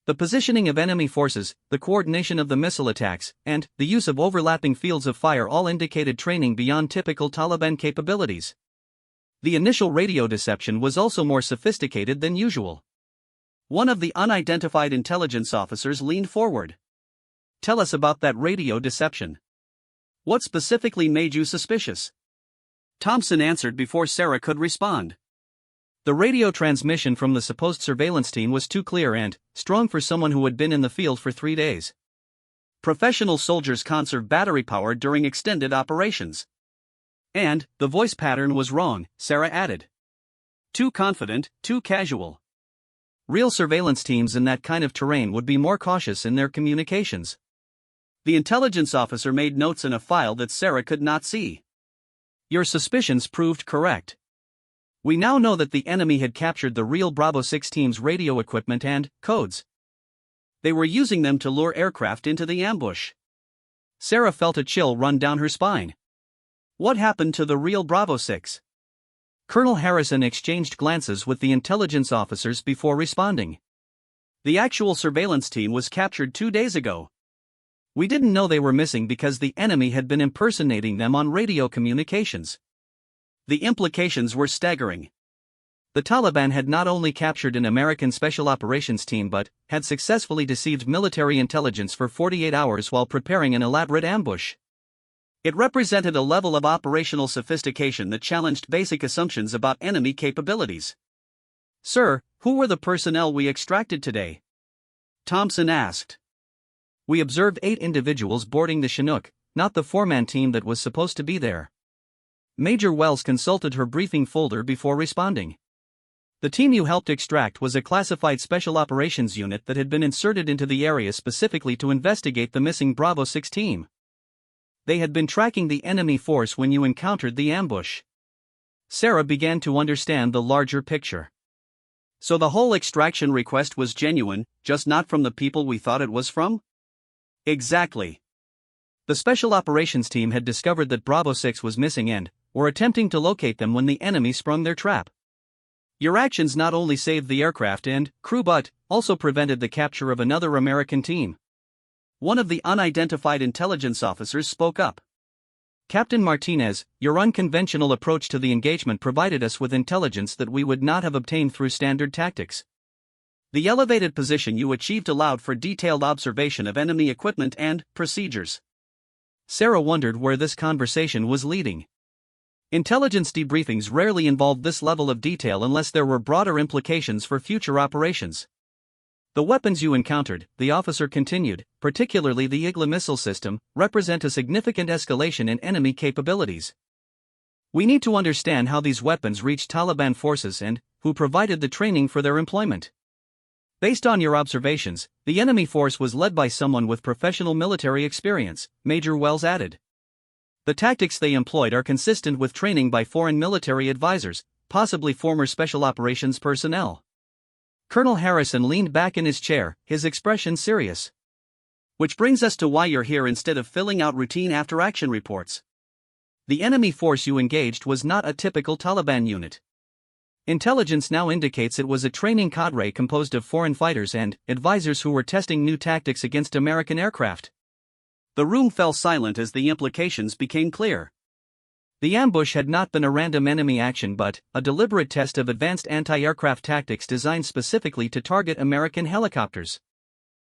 "The positioning of enemy forces, the coordination of the missile attacks, and the use of overlapping fields of fire all indicated training beyond typical Taliban capabilities. The initial radio deception was also more sophisticated than usual." One of the unidentified intelligence officers leaned forward. "Tell us about that radio deception. What specifically made you suspicious?" Thompson answered before Sarah could respond. "The radio transmission from the supposed surveillance team was too clear and strong for someone who had been in the field for 3 days. Professional soldiers conserve battery power during extended operations. And the voice pattern was wrong," Sarah added. "Too confident, too casual. Real surveillance teams in that kind of terrain would be more cautious in their communications." The intelligence officer made notes in a file that Sarah could not see. "Your suspicions proved correct. We now know that the enemy had captured the real Bravo 6 team's radio equipment and codes. They were using them to lure aircraft into the ambush." Sarah felt a chill run down her spine. What happened to the real Bravo 6? Colonel Harrison exchanged glances with the intelligence officers before responding. "The actual surveillance team was captured 2 days ago. We didn't know they were missing because the enemy had been impersonating them on radio communications." The implications were staggering. The Taliban had not only captured an American special operations team but had successfully deceived military intelligence for 48 hours while preparing an elaborate ambush. It represented a level of operational sophistication that challenged basic assumptions about enemy capabilities. "Sir, who were the personnel we extracted today?" Thompson asked. "We observed 8 individuals boarding the Chinook, not the 4-man team that was supposed to be there." Major Wells consulted her briefing folder before responding. "The team you helped extract was a classified special operations unit that had been inserted into the area specifically to investigate the missing Bravo 6 team. They had been tracking the enemy force when you encountered the ambush." Sarah began to understand the larger picture. "So the whole extraction request was genuine, just not from the people we thought it was from?" "Exactly. The special operations team had discovered that Bravo 6 was missing and were attempting to locate them when the enemy sprung their trap. Your actions not only saved the aircraft and crew but also prevented the capture of another American team." One of the unidentified intelligence officers spoke up. "Captain Martinez, your unconventional approach to the engagement provided us with intelligence that we would not have obtained through standard tactics. The elevated position you achieved allowed for detailed observation of enemy equipment and procedures." Sarah wondered where this conversation was leading. Intelligence debriefings rarely involved this level of detail unless there were broader implications for future operations. "The weapons you encountered," the officer continued, "particularly the Igla missile system, represent a significant escalation in enemy capabilities. We need to understand how these weapons reached Taliban forces and who provided the training for their employment. Based on your observations, the enemy force was led by someone with professional military experience," Major Wells added. "The tactics they employed are consistent with training by foreign military advisors, possibly former special operations personnel." Colonel Harrison leaned back in his chair, his expression serious. Which brings us to why you're here instead of filling out routine after-action reports. The enemy force you engaged was not a typical Taliban unit. Intelligence now indicates it was a training cadre composed of foreign fighters and advisors who were testing new tactics against American aircraft. The room fell silent as the implications became clear. The ambush had not been a random enemy action but a deliberate test of advanced anti-aircraft tactics designed specifically to target American helicopters.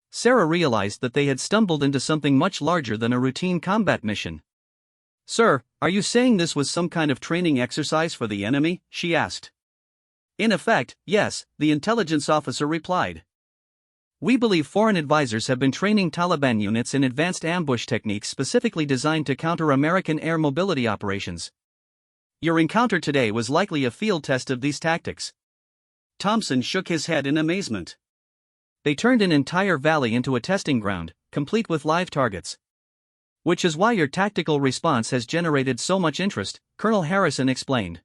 Sarah realized that they had stumbled into something much larger than a routine combat mission. "Sir, are you saying this was some kind of training exercise for the enemy?" she asked. "In effect, yes," the intelligence officer replied. "We believe foreign advisors have been training Taliban units in advanced ambush techniques specifically designed to counter American air mobility operations. Your encounter today was likely a field test of these tactics." Thompson shook his head in amazement. "They turned an entire valley into a testing ground, complete with live targets. Which is why your tactical response has generated so much interest," Colonel Harrison explained.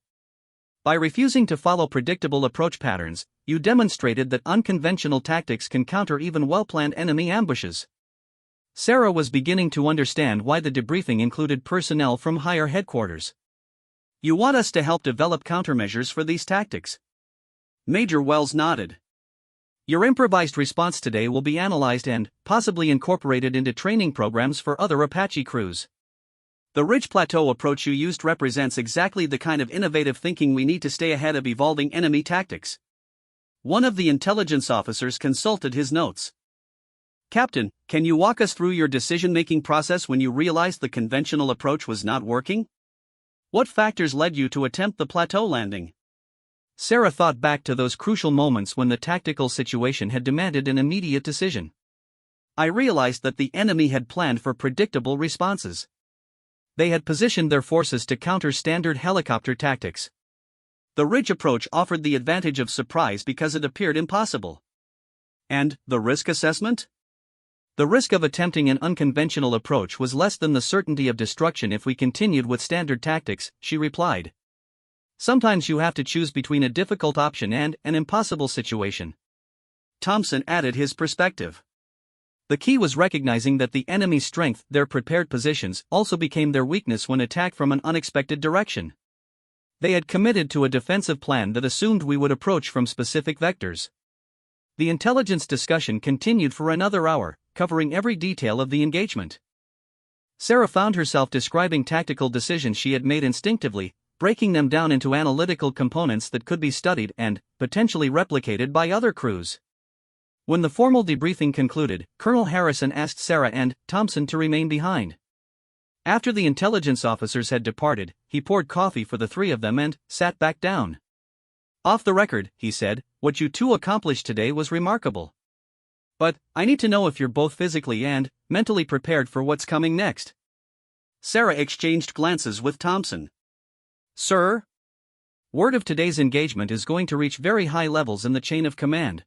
"By refusing to follow predictable approach patterns, you demonstrated that unconventional tactics can counter even well-planned enemy ambushes." Sarah was beginning to understand why the debriefing included personnel from higher headquarters. "You want us to help develop countermeasures for these tactics?" Major Wells nodded. "Your improvised response today will be analyzed and possibly incorporated into training programs for other Apache crews. The Ridge Plateau approach you used represents exactly the kind of innovative thinking we need to stay ahead of evolving enemy tactics." One of the intelligence officers consulted his notes. "Captain, can you walk us through your decision-making process when you realized the conventional approach was not working? What factors led you to attempt the plateau landing?" Sarah thought back to those crucial moments when the tactical situation had demanded an immediate decision. "I realized that the enemy had planned for predictable responses. They had positioned their forces to counter standard helicopter tactics. The Ridge approach offered the advantage of surprise because it appeared impossible." "And the risk assessment?" "The risk of attempting an unconventional approach was less than the certainty of destruction if we continued with standard tactics," she replied. "Sometimes you have to choose between a difficult option and an impossible situation." Thompson added his perspective. "The key was recognizing that the enemy's strength, their prepared positions, also became their weakness when attacked from an unexpected direction. They had committed to a defensive plan that assumed we would approach from specific vectors." The intelligence discussion continued for another hour, covering every detail of the engagement. Sarah found herself describing tactical decisions she had made instinctively, breaking them down into analytical components that could be studied and potentially replicated by other crews. When the formal debriefing concluded, Colonel Harrison asked Sarah and Thompson to remain behind. After the intelligence officers had departed, he poured coffee for the three of them and sat back down. "Off the record," he said, "what you two accomplished today was remarkable. But I need to know if you're both physically and mentally prepared for what's coming next." Sarah exchanged glances with Thompson. "Sir?" "Word of today's engagement is going to reach very high levels in the chain of command.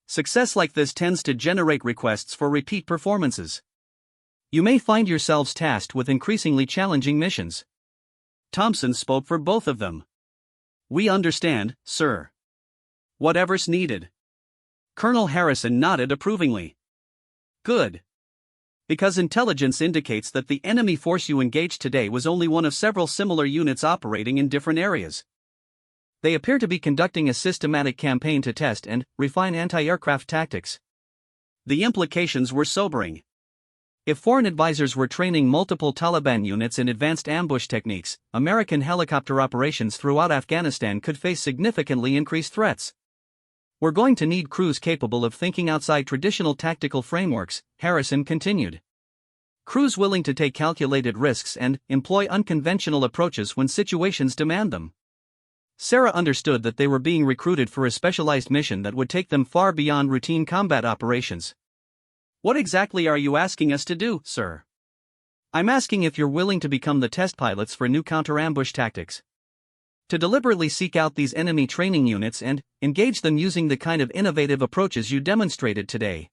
Success like this tends to generate requests for repeat performances. You may find yourselves tasked with increasingly challenging missions." Thompson spoke for both of them. "We understand, sir. Whatever's needed." Colonel Harrison nodded approvingly. "Good. Because intelligence indicates that the enemy force you engaged today was only one of several similar units operating in different areas. They appear to be conducting a systematic campaign to test and refine anti-aircraft tactics." The implications were sobering. If foreign advisors were training multiple Taliban units in advanced ambush techniques, American helicopter operations throughout Afghanistan could face significantly increased threats. "We're going to need crews capable of thinking outside traditional tactical frameworks," Harrison continued. "Crews willing to take calculated risks and employ unconventional approaches when situations demand them." Sarah understood that they were being recruited for a specialized mission that would take them far beyond routine combat operations. "What exactly are you asking us to do, sir?" "I'm asking if you're willing to become the test pilots for new counter-ambush tactics. To deliberately seek out these enemy training units and engage them using the kind of innovative approaches you demonstrated today.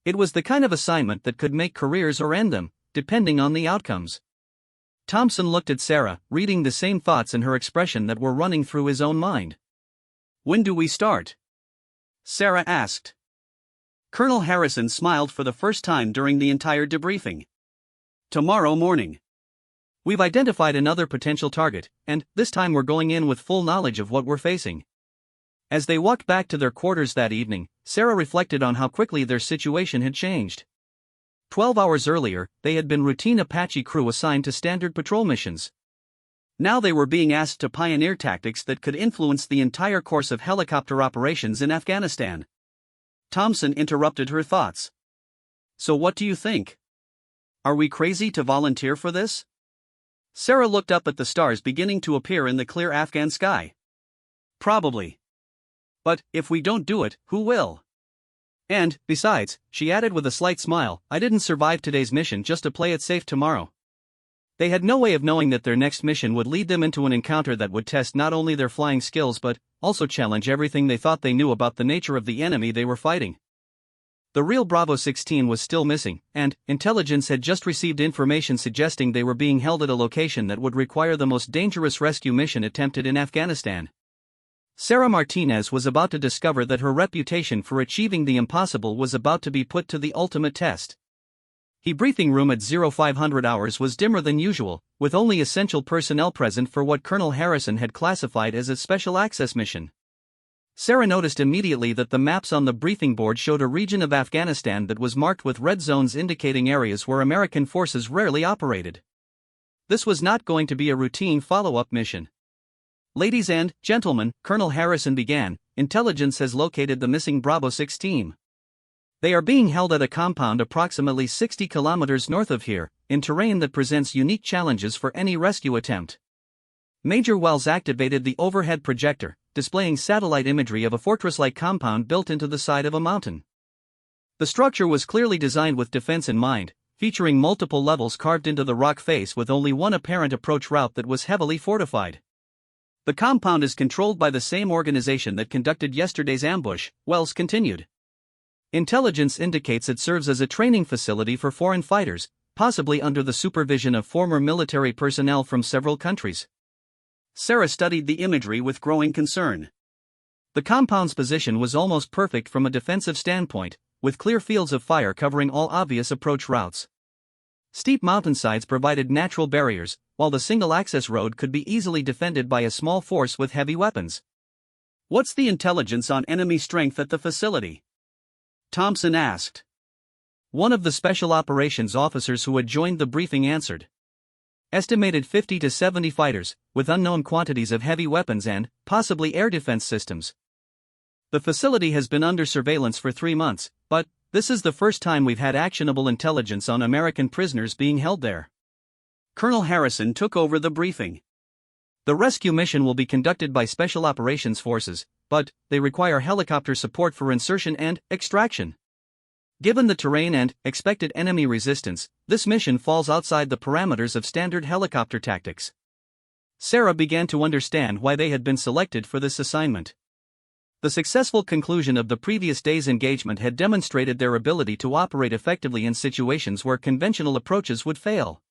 It was the kind of assignment that could make careers or end them, depending on the outcomes." Thompson looked at Sarah, reading the same thoughts in her expression that were running through his own mind. "When do we start?" Sarah asked. Colonel Harrison smiled for the first time during the entire debriefing. Tomorrow morning. We've identified another potential target, and this time we're going in with full knowledge of what we're facing. As they walked back to their quarters that evening, Sarah reflected on how quickly their situation had changed. 12 hours earlier, they had been routine Apache crew assigned to standard patrol missions. Now they were being asked to pioneer tactics that could influence the entire course of helicopter operations in Afghanistan. Thompson interrupted her thoughts. So what do you think? Are we crazy to volunteer for this? Sarah looked up at the stars beginning to appear in the clear Afghan sky. Probably. But if we don't do it, who will? And, besides, she added with a slight smile, I didn't survive today's mission just to play it safe tomorrow. They had no way of knowing that their next mission would lead them into an encounter that would test not only their flying skills but also challenge everything they thought they knew about the nature of the enemy they were fighting. The real Bravo 16 was still missing, and intelligence had just received information suggesting they were being held at a location that would require the most dangerous rescue mission attempted in Afghanistan. Sarah Martinez was about to discover that her reputation for achieving the impossible was about to be put to the ultimate test. The briefing room at 0500 hours was dimmer than usual, with only essential personnel present for what Colonel Harrison had classified as a special access mission. Sarah noticed immediately that the maps on the briefing board showed a region of Afghanistan that was marked with red zones indicating areas where American forces rarely operated. This was not going to be a routine follow-up mission. Ladies and gentlemen, Colonel Harrison began, intelligence has located the missing Bravo 6 team. They are being held at a compound approximately 60 kilometers north of here, in terrain that presents unique challenges for any rescue attempt. Major Wells activated the overhead projector, displaying satellite imagery of a fortress-like compound built into the side of a mountain. The structure was clearly designed with defense in mind, featuring multiple levels carved into the rock face with only one apparent approach route that was heavily fortified. The compound is controlled by the same organization that conducted yesterday's ambush, Wells continued. Intelligence indicates it serves as a training facility for foreign fighters, possibly under the supervision of former military personnel from several countries. Sarah studied the imagery with growing concern. The compound's position was almost perfect from a defensive standpoint, with clear fields of fire covering all obvious approach routes. Steep mountainsides provided natural barriers, while the single-access road could be easily defended by a small force with heavy weapons. What's the intelligence on enemy strength at the facility? Thompson asked. One of the special operations officers who had joined the briefing answered. Estimated 50 to 70 fighters, with unknown quantities of heavy weapons and, possibly air defense systems. The facility has been under surveillance for 3 months, but this is the first time we've had actionable intelligence on American prisoners being held there. Colonel Harrison took over the briefing. The rescue mission will be conducted by Special Operations Forces, but they require helicopter support for insertion and extraction. Given the terrain and expected enemy resistance, this mission falls outside the parameters of standard helicopter tactics. Sarah began to understand why they had been selected for this assignment. The successful conclusion of the previous day's engagement had demonstrated their ability to operate effectively in situations where conventional approaches would fail.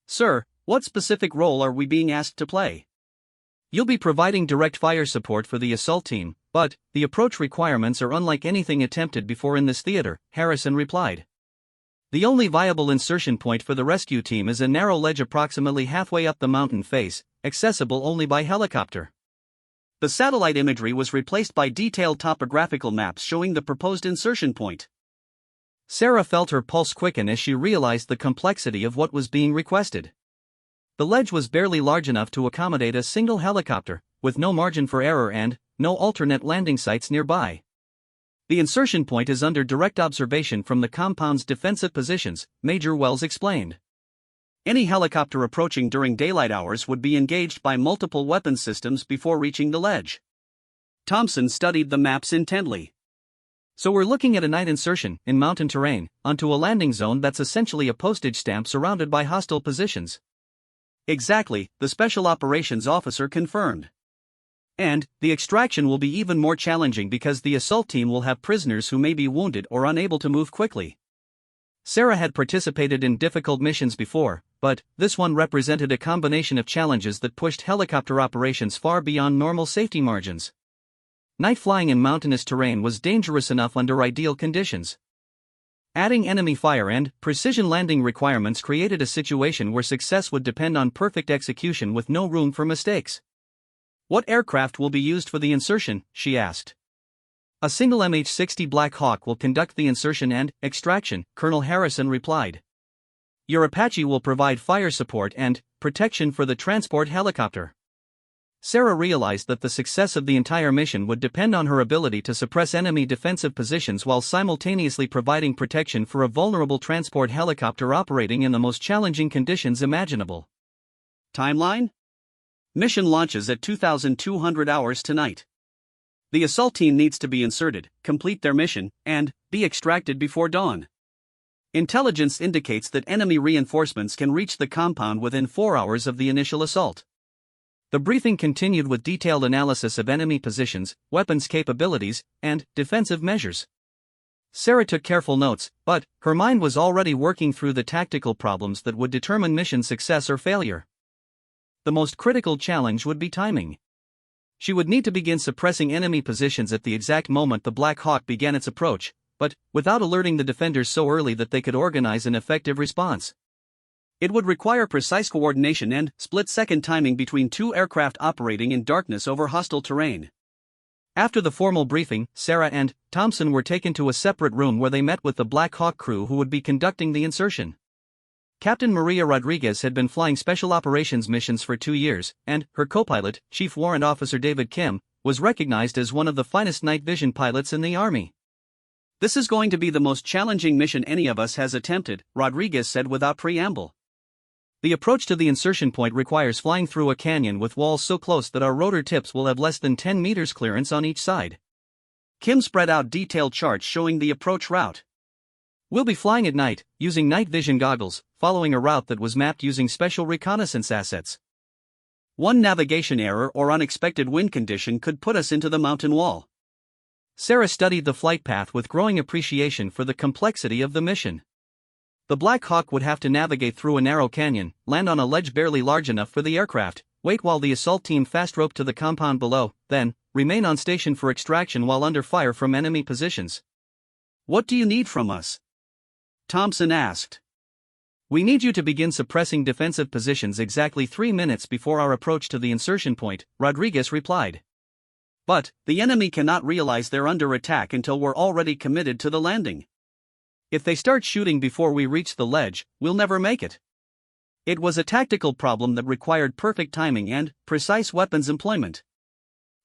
Sir, what specific role are we being asked to play? You'll be providing direct fire support for the assault team, but the approach requirements are unlike anything attempted before in this theater, Harrison replied. The only viable insertion point for the rescue team is a narrow ledge approximately halfway up the mountain face, accessible only by helicopter. The satellite imagery was replaced by detailed topographical maps showing the proposed insertion point. Sarah felt her pulse quicken as she realized the complexity of what was being requested. The ledge was barely large enough to accommodate a single helicopter, with no margin for error and no alternate landing sites nearby. The insertion point is under direct observation from the compound's defensive positions, Major Wells explained. Any helicopter approaching during daylight hours would be engaged by multiple weapon systems before reaching the ledge. Thompson studied the maps intently. So we're looking at a night insertion, in mountain terrain, onto a landing zone that's essentially a postage stamp surrounded by hostile positions. Exactly, the special operations officer confirmed. And the extraction will be even more challenging because the assault team will have prisoners who may be wounded or unable to move quickly. Sarah had participated in difficult missions before, but this one represented a combination of challenges that pushed helicopter operations far beyond normal safety margins. Night flying in mountainous terrain was dangerous enough under ideal conditions. Adding enemy fire and precision landing requirements created a situation where success would depend on perfect execution with no room for mistakes. "What aircraft will be used for the insertion?" she asked. "A single MH-60 Black Hawk will conduct the insertion and extraction," Colonel Harrison replied. "Your Apache will provide fire support and protection for the transport helicopter." Sarah realized that the success of the entire mission would depend on her ability to suppress enemy defensive positions while simultaneously providing protection for a vulnerable transport helicopter operating in the most challenging conditions imaginable. Timeline? Mission launches at 2200 hours tonight. The assault team needs to be inserted, complete their mission, and be extracted before dawn. Intelligence indicates that enemy reinforcements can reach the compound within 4 hours of the initial assault. The briefing continued with detailed analysis of enemy positions, weapons capabilities, and defensive measures. Sarah took careful notes, but her mind was already working through the tactical problems that would determine mission success or failure. The most critical challenge would be timing. She would need to begin suppressing enemy positions at the exact moment the Black Hawk began its approach, but without alerting the defenders so early that they could organize an effective response. It would require precise coordination and split-second timing between two aircraft operating in darkness over hostile terrain. After the formal briefing, Sarah and Thompson were taken to a separate room where they met with the Black Hawk crew who would be conducting the insertion. Captain Maria Rodriguez had been flying special operations missions for 2 years, and her co-pilot, Chief Warrant Officer David Kim, was recognized as one of the finest night vision pilots in the Army. "This is going to be the most challenging mission any of us has attempted," Rodriguez said without preamble. "The approach to the insertion point requires flying through a canyon with walls so close that our rotor tips will have less than 10 meters clearance on each side." Kim spread out detailed charts showing the approach route. "We'll be flying at night, using night vision goggles, following a route that was mapped using special reconnaissance assets. One navigation error or unexpected wind condition could put us into the mountain wall." Sarah studied the flight path with growing appreciation for the complexity of the mission. The Black Hawk would have to navigate through a narrow canyon, land on a ledge barely large enough for the aircraft, wait while the assault team fast-roped to the compound below, then remain on station for extraction while under fire from enemy positions. "What do you need from us?" Thompson asked. "We need you to begin suppressing defensive positions exactly 3 minutes before our approach to the insertion point," Rodriguez replied. "But the enemy cannot realize they're under attack until we're already committed to the landing. If they start shooting before we reach the ledge, we'll never make it." It was a tactical problem that required perfect timing and precise weapons employment.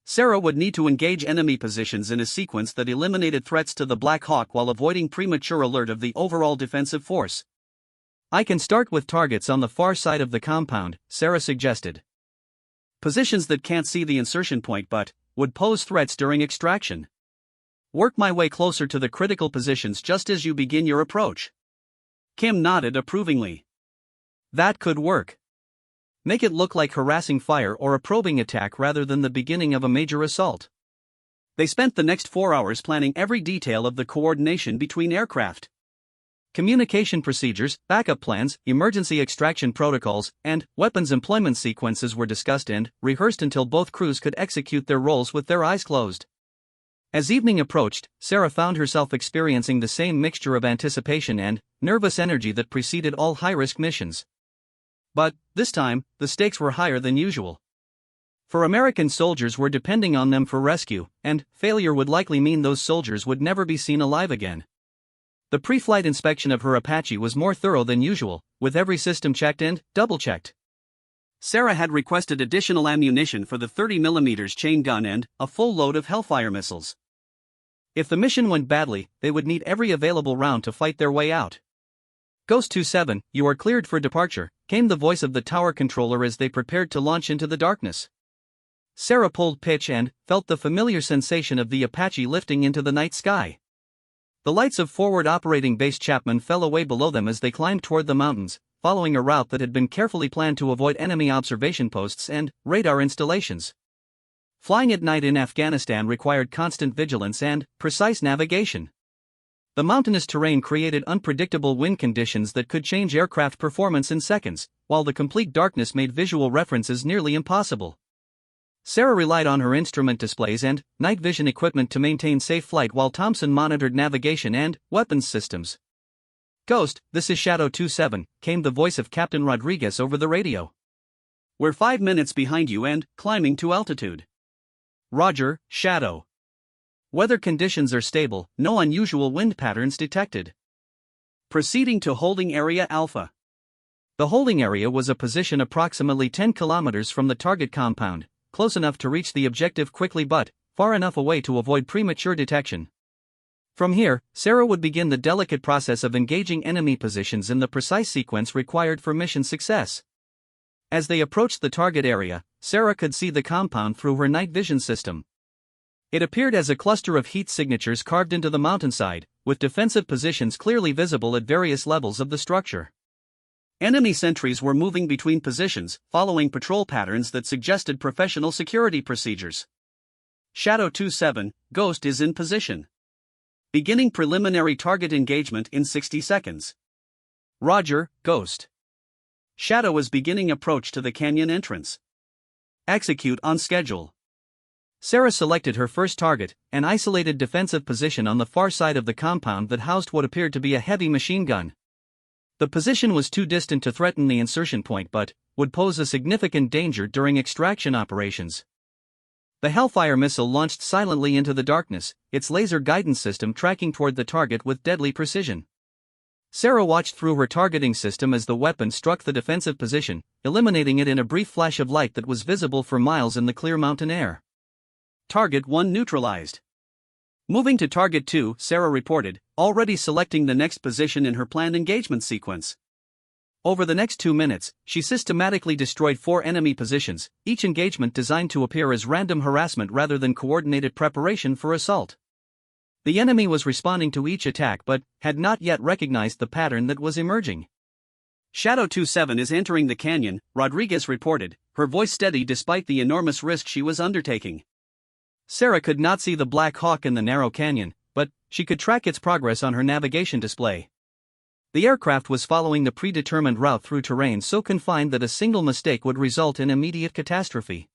Sarah would need to engage enemy positions in a sequence that eliminated threats to the Black Hawk while avoiding premature alert of the overall defensive force. "I can start with targets on the far side of the compound," Sarah suggested. "Positions that can't see the insertion point but would pose threats during extraction. Work my way closer to the critical positions just as you begin your approach." Kim nodded approvingly. "That could work. Make it look like harassing fire or a probing attack rather than the beginning of a major assault." They spent the next 4 hours planning every detail of the coordination between aircraft. Communication procedures, backup plans, emergency extraction protocols, and weapons employment sequences were discussed and rehearsed until both crews could execute their roles with their eyes closed. As evening approached, Sarah found herself experiencing the same mixture of anticipation and nervous energy that preceded all high-risk missions. But, this time, the stakes were higher than usual. For American soldiers were depending on them for rescue, and failure would likely mean those soldiers would never be seen alive again. The pre-flight inspection of her Apache was more thorough than usual, with every system checked and double-checked. Sarah had requested additional ammunition for the 30mm chain gun and a full load of Hellfire missiles. If the mission went badly, they would need every available round to fight their way out. "Ghost 27, you are cleared for departure," came the voice of the tower controller as they prepared to launch into the darkness. Sarah pulled pitch and felt the familiar sensation of the Apache lifting into the night sky. The lights of forward operating base Chapman fell away below them as they climbed toward the mountains, following a route that had been carefully planned to avoid enemy observation posts and radar installations. Flying at night in Afghanistan required constant vigilance and precise navigation. The mountainous terrain created unpredictable wind conditions that could change aircraft performance in seconds, while the complete darkness made visual references nearly impossible. Sarah relied on her instrument displays and night vision equipment to maintain safe flight while Thompson monitored navigation and weapons systems. "Ghost, this is Shadow 27, came the voice of Captain Rodriguez over the radio. "We're 5 minutes behind you and climbing to altitude." "Roger, Shadow. Weather conditions are stable, no unusual wind patterns detected." Proceeding to holding area Alpha. The holding area was a position approximately 10 kilometers from the target compound, close enough to reach the objective quickly but far enough away to avoid premature detection. From here, Sarah would begin the delicate process of engaging enemy positions in the precise sequence required for mission success. As they approached the target area, Sarah could see the compound through her night vision system. It appeared as a cluster of heat signatures carved into the mountainside, with defensive positions clearly visible at various levels of the structure. Enemy sentries were moving between positions, following patrol patterns that suggested professional security procedures. Shadow 27, Ghost is in position. Beginning preliminary target engagement in 60 seconds. Roger, Ghost. Shadow is beginning approach to the canyon entrance. Execute on schedule. Sarah selected her first target, an isolated defensive position on the far side of the compound that housed what appeared to be a heavy machine gun. The position was too distant to threaten the insertion point but would pose a significant danger during extraction operations. The Hellfire missile launched silently into the darkness, its laser guidance system tracking toward the target with deadly precision. Sarah watched through her targeting system as the weapon struck the defensive position, eliminating it in a brief flash of light that was visible for miles in the clear mountain air. Target 1 neutralized. Moving to Target 2, Sarah reported, already selecting the next position in her planned engagement sequence. Over the next 2 minutes, she systematically destroyed 4 enemy positions, each engagement designed to appear as random harassment rather than coordinated preparation for assault. The enemy was responding to each attack but had not yet recognized the pattern that was emerging. Shadow 27 is entering the canyon, Rodriguez reported, her voice steady despite the enormous risk she was undertaking. Sarah could not see the Black Hawk in the narrow canyon, but she could track its progress on her navigation display. The aircraft was following the predetermined route through terrain so confined that a single mistake would result in immediate catastrophe.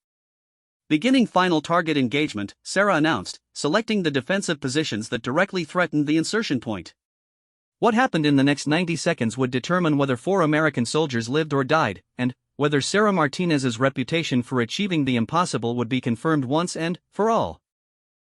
Beginning final target engagement, Sarah announced, selecting the defensive positions that directly threatened the insertion point. What happened in the next 90 seconds would determine whether 4 American soldiers lived or died, and whether Sarah Martinez's reputation for achieving the impossible would be confirmed once and for all.